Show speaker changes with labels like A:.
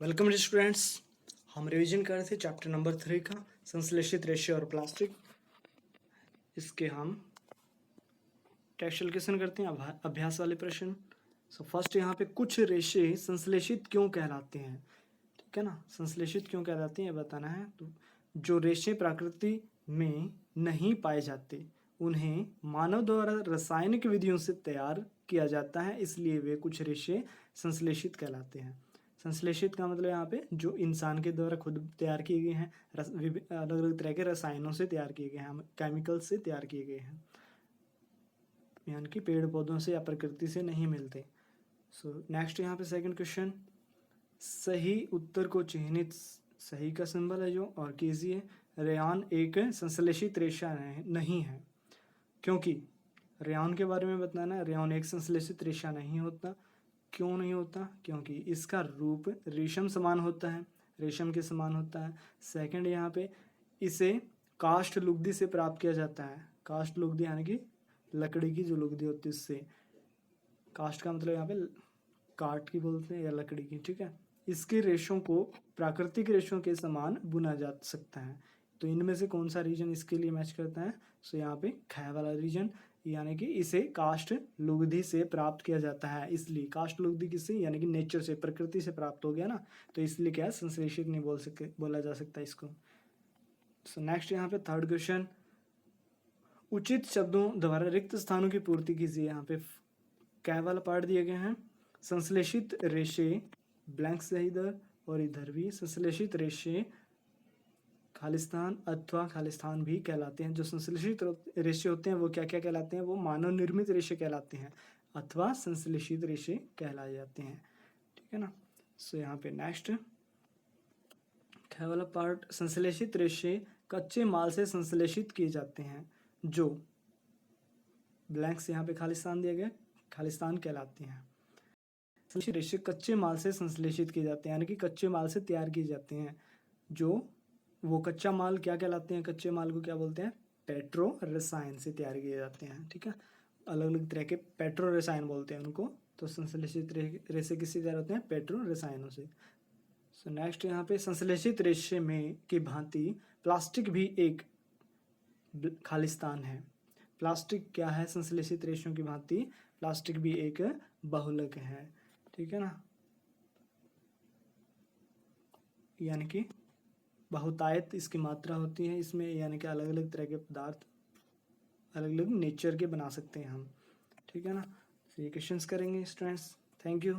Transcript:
A: Welcome students. हम revision कर रहे थे चैप्टर नंबर 3 का संश्लेषित रेशे और प्लास्टिक। इसके हम टेक्सचुअल करते हैं, अभ्यास वाले प्रश्न। फर्स्ट यहाँ पे कुछ रेशे संश्लेषित क्यों कहलाते हैं, ठीक है ना। संश्लेषित क्यों कहलाते हैं ये बताना है। तो जो रेशे प्रकृति में नहीं पाए जाते उन्हें मानव द्वारा रासायनिक विधियों से तैयार किया जाता है, इसलिए वे कुछ रेशे संश्लेषित कहलाते हैं। संश्लेषित का मतलब यहाँ पे जो इंसान के द्वारा खुद तैयार किए गए हैं, अलग अलग तरह के रसायनों से तैयार किए गए हैं, केमिकल से तैयार किए गए हैं, यानी कि पेड़ पौधों से या प्रकृति से नहीं मिलते। नेक्स्ट यहाँ पे सेकंड क्वेश्चन, सही उत्तर को चिन्हित, सही का सिंबल है जो और कीजिए। रेयॉन एक संश्लेषित रेशा नहीं है, क्योंकि रेयॉन के बारे में बताना है। रेयॉन एक संश्लेषित रेशा नहीं होता। क्यों नहीं होता? क्योंकि इसका रूप रेशम समान होता है, रेशम के समान होता है। सेकंड यहाँ पे इसे काष्ठ लुगदी से प्राप्त किया जाता है। काष्ठ लुगदी यानी कि लकड़ी की जो लुगदी होती है उससे। काष्ठ का मतलब यहाँ पे काठ की बोलते हैं या लकड़ी की, ठीक है। इसके रेशों को प्राकृतिक रेशों के समान बुना जा सकता है। तो इनमें से कौन सा रीजन इसके लिए मैच करता है? सो यहाँ पे ख वाला रीजन, यानी कि इसे काष्ठ लुगदी से प्राप्त किया जाता है। इसलिए काष्ठ लुगदी किससे, यानी कि नेचर से, प्रकृति से प्राप्त हो गया ना, तो इसलिए क्या है, संश्लेषित नहीं बोला जा सकता इसको। सो नेक्स्ट यहाँ पे थर्ड क्वेश्चन, उचित शब्दों द्वारा रिक्त स्थानों की पूर्ति कीजिए। यहाँ पे क्या वाला पार्ट दिए गए हैं, संश्लेषित रेशे ब्लैंक से इधर और इधर भी संश्लेषित रेशे खालिस्तान अथवा खालिस्तान भी कहलाते हैं। जो संश्लेषित रेशे होते हैं वो क्या क्या कहलाते हैं? वो मानव निर्मित रेशे कहलाते हैं अथवा संश्लेषित रेशे कहलाए जाते हैं, ठीक है ना। सो यहाँ पे नेक्स्ट क्या वाला पार्ट, संश्लेषित रेशे कच्चे माल से संश्लेषित किए जाते हैं, जो ब्लैंक से यहाँ पे खालिस्तान दिया गया, खालिस्तान कहलाते हैं। संश्लेषित रेशे कच्चे माल से संश्लेषित किए जाते हैं, यानी कि कच्चे माल से तैयार किए जाते हैं। जो वो कच्चा माल क्या कहलाते हैं? कच्चे माल को क्या बोलते हैं? पेट्रो रसायन से तैयार किए जाते हैं, ठीक है। अलग अलग तरह के पेट्रो रसायन बोलते हैं उनको। तो संश्लेषित रेशे किससे तैयार होते हैं? पेट्रो रसायनों से। सो नेक्स्ट यहाँ पे संश्लेषित रेशे में की भांति प्लास्टिक भी एक खालिस्तान है। प्लास्टिक क्या है? संश्लेषित रेशों की भांति प्लास्टिक भी एक बहुलक है, ठीक है ना। यानी कि बहुतायत इसकी मात्रा होती है इसमें, यानी कि अलग अलग तरह के पदार्थ अलग अलग नेचर के बना सकते हैं हम, ठीक है ना। तो ये क्वेश्चंस करेंगे स्टूडेंट्स। Thank you.